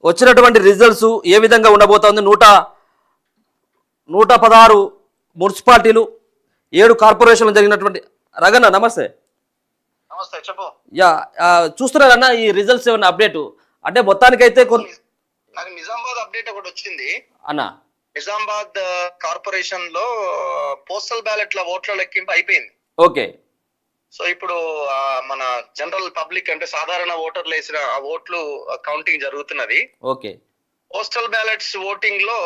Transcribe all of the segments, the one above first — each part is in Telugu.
వచ్చినటువంటి రిజల్ట్స్ ఏ విధంగా ఉండబోతోంది? 116 మున్సిపాలిటీలు, 7 కార్పొరేషన్లు జరిగినటువంటి రగన్న నమస్తే. నమస్తే చెప్పు. యా చూస్తున్నారన్న ఈ రిజల్ట్స్ ఏమన్నా అప్డేట్ అంటే మొత్తానికైతే నాకు నిజామాబాద్ అప్డేట్ ఒకటి వచ్చింది అన్న. నిజామాబాద్ కార్పొరేషన్ లో పోస్టల్ బ్యాలెట్ల ఓట్ల లెక్కింపు అయిపోయింది. ఓకే. సో ఇప్పుడు మన జనరల్ పబ్లిక్ అంటే సాధారణ ఓటర్లు వేసిన ఆ ఓట్లు కౌంటింగ్ జరుగుతున్నది. ఓకే. పోస్టల్ బ్యాలెట్స్ ఓటింగ్ లో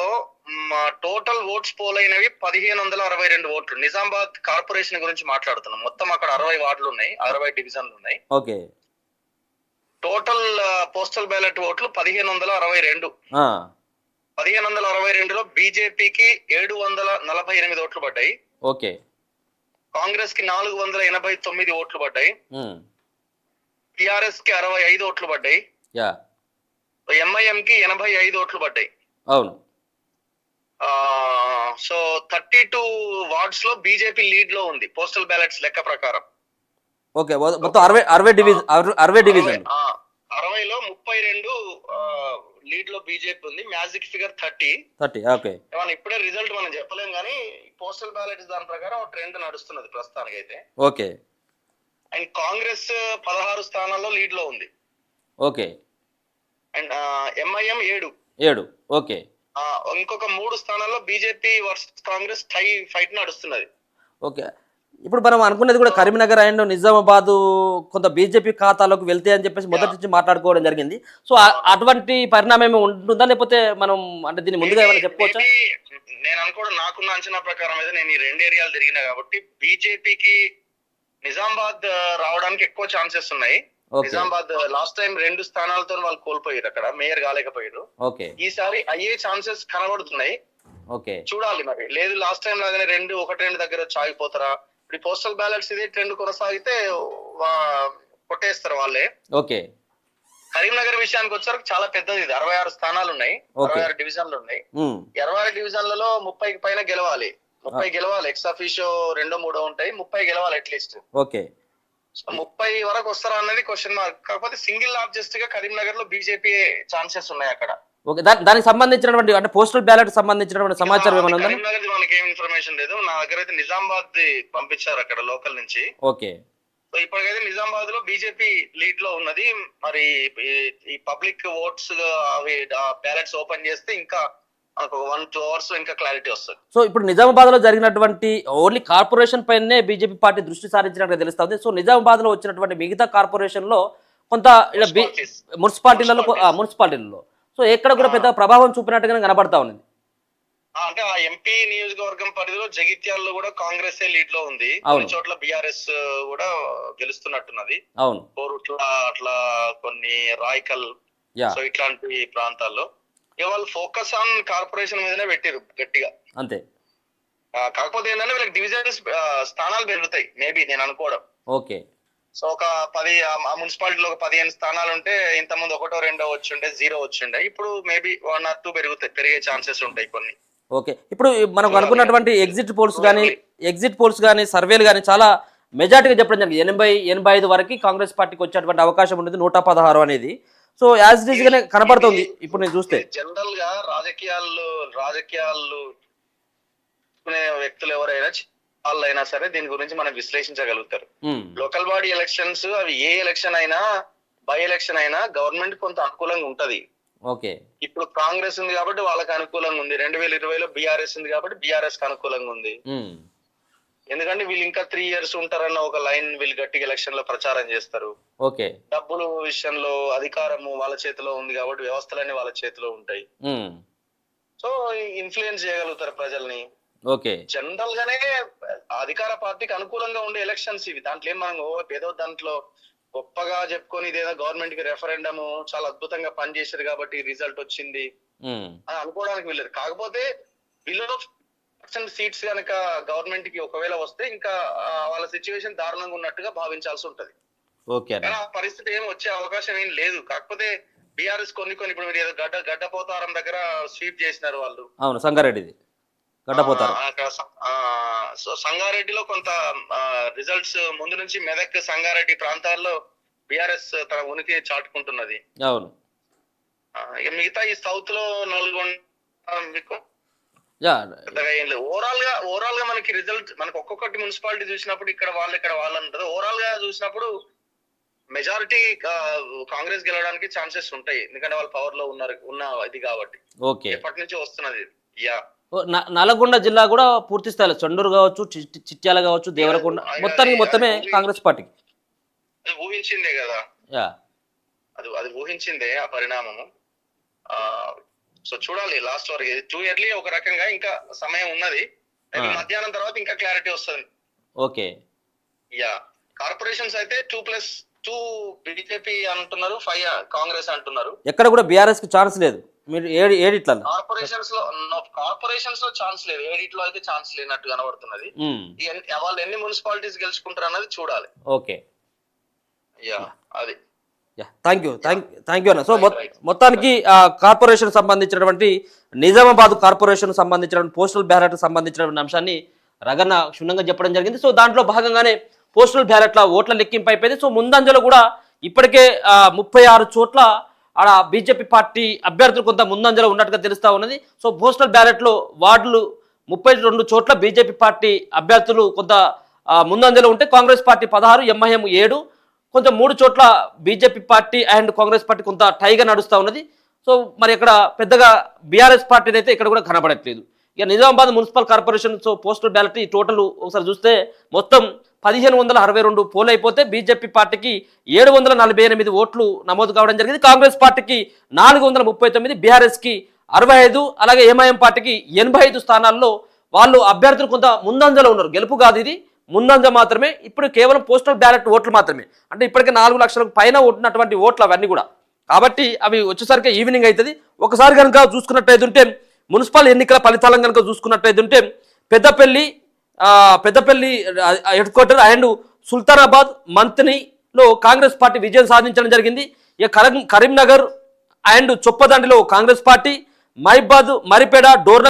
టోటల్ ఓట్స్ పోల్ అయినవి 1562 ఓట్లు. నిజామాబాద్ కార్పొరేషన్ గురించి మాట్లాడుతున్నాం. మొత్తం అక్కడ 60 వార్డులు ఉన్నాయి, 60 డివిజన్లు ఉన్నాయి. ఓకే. టోటల్ పోస్టల్ బ్యాలెట్ ఓట్లు 1562. 1562లో బీజేపీకి 748 ఓట్లు పడ్డాయి. ఓకే. కాంగ్రెస్ కి 489 ఓట్లు పడ్డాయి. టిఆర్ఎస్ కి 65 ఓట్లు పడ్డాయి. ఎంఐఎం కి 85 ఓట్లు పడ్డాయి. అవును. సో 32 వార్డ్స్ లో బీజేపీ లీడ్ లో ఉంది పోస్టల్ బ్యాలెట్స్ లెక్క ప్రకారం. ఓకే. మొత్తం 60 డివిజన్ 60లో 32 లీడ్ లో బీజేపీ ఉంది. Magic figure 30. ఓకే. ఇప్పుడే రిజల్ట్ మనం చెప్పలేం కానీ పోస్టల్ బ్యాలెట్స్ దాని ప్రకారం ట్రెండ్ నడుస్తున్నది ప్రస్తుతానికి అయితే. ఓకే. అండ్ కాంగ్రెస్ 16 స్థానాల్లో లీడ్ లో ఉంది. ఓకే. And MIM 7. ఓకే. ఇంకొక 3 స్థానాల్లో బీజేపీ వర్సెస్ కాంగ్రెస్ టై ఫైట్ నడుస్తున్నది. ఓకే. ఇప్పుడు మనం అనుకున్నది కూడా కరీంనగర్ అండ్ నిజామాబాద్ కొంత బీజేపీ ఖాతాలోకి వెళ్తే అని చెప్పేసి మొదటి నుంచి మాట్లాడుకోవడం జరిగింది. సో అటువంటి పరిణామం ఉంటుందా, లేకపోతే మనం అంటే దీన్ని ముందుగా ఏమైనా చెప్పుకోవచ్చా? నేను అనుకోవడం, నాకున్న అంచనా ప్రకారం అయితే నేను ఈ 2 ఏరియాలు తిరిగినా కాబట్టి బీజేపీకి నిజామాబాద్ రావడానికి ఎక్కువ ఛాన్సెస్ ఉన్నాయి. నిజామాబాద్ లాస్ట్ టైం 2 స్థానాలతో వాళ్ళు కోల్పోయారు, అక్కడ మేయర్ కాలేకపోయారు. ఈసారి అయ్యే ఛాన్సెస్ కనబడుతున్నాయి. చూడాలి మరి. లేదు లాస్ట్ టైం లాగానే 1-2 దగ్గర వచ్చి ఆగిపోతారా? ఇప్పుడు పోస్టల్ బ్యాలెట్స్ ఇదే ట్రెండ్ కొనసాగితే కొట్టేస్తారు వాళ్ళే. ఓకే. కరీంనగర్ విషయానికి వచ్చారు, చాలా పెద్దది. ఇది 66 స్థానాలు ఉన్నాయి, 66 డివిజన్లు ఉన్నాయి. 66 డివిజన్లలో 30కి పైన గెలవాలి. 30 గెలవాలి. ఎక్స్ అఫీషియో 2-3 ఉంటాయి, 30 గెలవాలి అట్లీస్ట్. ఓకే. 30 వరకు వస్తారా అన్నది క్వశ్చన్ మార్క్. కాకపోతే సింగిల్ లార్జెస్ట్ గా కరీంనగర్ లో బీజేపీ ఛాన్సెస్ ఉన్నాయి అక్కడ. ఓకే. దానికి సంబంధించినటువంటి అంటే పోస్టల్ బ్యాలెట్ సంబంధించినటువంటి సమాచారం ఏమైనా ఉందా? కరీంనగర్ మనకి ఏం ఇన్ఫర్మేషన్ లేదు. నా దగ్గర అయితే నిజామాబాద్ పంపించారు అక్కడ లోకల్ నుంచి. ఓకే. సో ఇప్పటికైతే నిజామాబాద్ లో బీజేపీ లీడ్ లో ఉన్నది. మరి ఈ పబ్లిక్ ఓట్స్ అవి బ్యాలెట్స్ ఓపెన్ చేస్తే ఇంకా 1-2 అవర్స్ ఇంకా క్లారిటీ వస్తుంది. సో ఇప్పుడు నిజామాబాద్ లో జరిగినటువంటి ఓన్లీ కార్పొరేషన్ పైనే బీజేపీ పార్టీ దృష్టి సారించినట్టుగా తెలుస్తుంది. సో నిజామాబాద్ లో వచ్చినటువంటి మిగతా కార్పొరేషన్ లో కొంత మున్సిపాలిటీలలో సో ఎక్కడ కూడా పెద్ద ప్రభావం చూపినట్టుగా కనబడతా ఉంది. అంటే ఆ ఎంపీ నియోజకవర్గం పరిధిలో జగిత్యాలలో కూడా కాంగ్రెస్ లీడ్ లో ఉంది. కొన్ని చోట్ల బీఆర్ఎస్ కూడా గెలుస్తున్నట్టున్నది. అవును. కోరుట్ల అట్లా కొన్ని రాయకల్, సో ఇట్లాంటి ప్రాంతాల్లో వాళ్ళు ఫోకస్ ఆన్ కార్పొరేషన్ మీదనే పెట్టారు గట్టిగా. అంతే. కాకపోతే ఏంటంటే వీళ్ళకి డివిజన్స్ స్థానాలు పెరుగుతాయి మేబీ, నేను అనుకోవడం. ఓకే. సో ఒక 10 మున్సిపాలిటీలో ఒక 15 స్థానాలు ఉంటే ఇంతకుముందు 1-2 వచ్చిండే, 0 వచ్చిండే. ఇప్పుడు మేబీ 1 or 2 పెరిగే ఛాన్సెస్ ఉంటాయి కొన్ని. ఓకే. ఇప్పుడు మనం అనుకున్నటువంటి ఎగ్జిట్ పోల్స్ కానీ సర్వేలు కానీ చాలా మెజార్టీగా చెప్పడం జరిగింది. 80-85 వరకు కాంగ్రెస్ పార్టీకి వచ్చేటువంటి అవకాశం ఉండేది, 116 అనేది. సో యాజ్ ఇట్ ఈస్ గానే కనబడుతుంది ఇప్పుడు నేను చూస్తే. జనరల్ గా రాజకీయాలు వ్యక్తులు ఎవరైనా వాళ్ళైనా సరే దీని గురించి మనం విశ్లేషించగలుగుతారు. లోకల్ బాడీ ఎలక్షన్స్ అవి ఏ ఎలక్షన్ అయినా, బై ఎలక్షన్ అయినా గవర్నమెంట్ కొంత అనుకూలంగా ఉంటది. ఓకే. ఇప్పుడు కాంగ్రెస్ ఉంది కాబట్టి వాళ్ళకి అనుకూలంగా ఉంది. 2020లో బీఆర్ఎస్ ఉంది కాబట్టి బీఆర్ఎస్ కి అనుకూలంగా ఉంది. ఎందుకంటే వీళ్ళు ఇంకా 3 years ఉంటారన్న ఒక లైన్ వీళ్ళు గట్టిగా ఎలక్షన్ లో ప్రచారం చేస్తారు. ఓకే. డబ్బులు విషయంలో అధికారము వాళ్ళ చేతిలో ఉంది కాబట్టి వ్యవస్థలన్నీ వాళ్ళ చేతిలో ఉంటాయి. సో ఇన్ఫ్లుయెన్స్ చేయగలుగుతారు ప్రజల్ని. ఓకే. జనరల్ గానే అధికార పార్టీకి అనుకూలంగా ఉండే ఎలక్షన్స్ ఇవి. దాంట్లో ఏం మనం ఏదో దాంట్లో గొప్పగా చెప్పుకొని ఇదేదో గవర్నమెంట్ కి రెఫరెండమ్ చాలా అద్భుతంగా పనిచేసారు కాబట్టి రిజల్ట్ వచ్చింది అని అనుకోవడానికి వీళ్ళదు. కాకపోతే బిలో సీట్స్ కనుక గవర్నమెంట్ కి ఒకవేళ వస్తే ఇంకా వాళ్ళ సిచ్యువేషన్ దారుణంగా ఉన్నట్టుగా భావించాల్సి ఉంటది. కానీ ఆ పరిస్థితి ఏం వచ్చే అవకాశం ఏం లేదు. కాకపోతే బీఆర్ఎస్ కొన్ని ఇప్పుడు మీరు ఏదో గడ్డపోతారం దగ్గర స్వీప్ చేసినారు వాళ్ళు. అవును, సంగారెడ్డిది గడ్డపోతారు. సో సంగారెడ్డిలో కొంత రిజల్ట్స్ ముందు నుంచి మెదక్, సంగారెడ్డి ప్రాంతాల్లో బీఆర్ఎస్ తన ఉనికి చాటుకుంటున్నది. అవును. ఇక మిగతా ఈ సౌత్ లో నల్గొండ మీకు యా పెద్దగా ఏం లేదు. ఓవరాల్ గా మనకి రిజల్ట్ మనకి ఒక్కొక్కటి మున్సిపాలిటీ చూసినప్పుడు ఇక్కడ వాళ్ళు ఉంటుంది. ఓవరాల్ గా చూసినప్పుడు మెజారిటీ కాంగ్రెస్ గెలవడానికి ఛాన్సెస్ ఉంటాయి, ఎందుకంటే వాళ్ళు పవర్ లో ఉన్న ఇది కాబట్టి. ఓకే, ఎప్పటి నుంచి వస్తున్నది. యా నల్గొండ జిల్లా కూడా పూర్తి స్థాయిలో చండూరు కావచ్చు, చిట్యాల కావచ్చు, దేవరకొండ మొత్తమే కాంగ్రెస్ పార్టీకి అది ఊహించిందే కదా. యా అది ఊహించిందే ఆ పరిణామము. సో చూడాలి లాస్ట్ వరకు. టూ ఇయర్లీ ఒక రకంగా, ఇంకా సమయం ఉన్నది. మధ్యాహ్నం తర్వాత ఇంకా క్లారిటీ వస్తుంది. ఓకే. యా కార్పొరేషన్స్ అయితే 2+2 బీజేపీ అంటున్నారు, 5 కాంగ్రెస్ అంటున్నారు. ఎక్కడ కూడా బీఆర్ఎస్ కి ఛాన్స్ లేదు. మీరు ఏడిట్లా కార్పొరేషన్స్ లో ఛాన్స్ లేదు, ఏడిట్లో అయితే ఛాన్స్ లేనట్టు కనబడుతున్నది. వాళ్ళు ఎన్ని మున్సిపాలిటీస్ గెలుచుకుంటారు అన్నది చూడాలి. ఓకే, యా అది. థ్యాంక్ యూ అన్న. సో మొత్తానికి కార్పొరేషన్ సంబంధించినటువంటి నిజామాబాద్ కార్పొరేషన్ సంబంధించినటువంటి పోస్టల్ బ్యాలెట్ సంబంధించినటువంటి అంశాన్ని రగన్న క్షుణ్ణంగా చెప్పడం జరిగింది. సో దాంట్లో భాగంగానే పోస్టల్ బ్యాలెట్ల ఓట్ల లెక్కింపు అయిపోయింది. సో ముందంజలో కూడా ఇప్పటికే 36 చోట్ల ఆడ బీజేపీ పార్టీ అభ్యర్థులు కొంత ముందంజలో ఉన్నట్టుగా తెలుస్తూ ఉన్నది. సో పోస్టల్ బ్యాలెట్లో వార్డులు 32 చోట్ల బీజేపీ పార్టీ అభ్యర్థులు కొంత ముందంజలో ఉంటే కాంగ్రెస్ పార్టీ 16, ఎంఐఎం 7, కొంచెం 3 చోట్ల BJP party and Congress party కొంత టైగా నడుస్తూ ఉన్నది. సో మరి ఇక్కడ పెద్దగా బీఆర్ఎస్ పార్టీ అయితే ఇక్కడ కూడా కనబడట్లేదు. ఇక Nizamabad municipal corporation so postal ballot ఈ టోటల్ ఒకసారి చూస్తే మొత్తం 1562 పోల్ అయిపోతే బీజేపీ పార్టీకి 748 ఓట్లు నమోదు కావడం జరిగింది. కాంగ్రెస్ పార్టీకి 439, బీఆర్ఎస్కి 65, అలాగే ఎంఐఎం పార్టీకి 85 స్థానాల్లో వాళ్ళు అభ్యర్థులు కొంత ముందంజలో ఉన్నారు. గెలుపు కాదు, ఇది ముందంజ మాత్రమే. ఇప్పుడు కేవలం పోస్టల్ బ్యాలెట్ ఓట్లు మాత్రమే, అంటే ఇప్పటికే 4 లక్షలకు పైన ఉన్నటువంటి ఓట్లు అవన్నీ కూడా. కాబట్టి అవి వచ్చేసరికి ఈవినింగ్ అవుతుంది. ఒకసారి కనుక చూసుకున్నట్టయితే మున్సిపల్ ఎన్నికల ఫలితాలను కనుక చూసుకున్నట్టయితే Peddapalli headquarter and Sultanabad మంత్నిలో కాంగ్రెస్ పార్టీ విజయం సాధించడం జరిగింది. ఇక కరీంనగర్ అండ్ చొప్పదండిలో కాంగ్రెస్ పార్టీ, మహిబాద్, మరిపేడ, డోర్న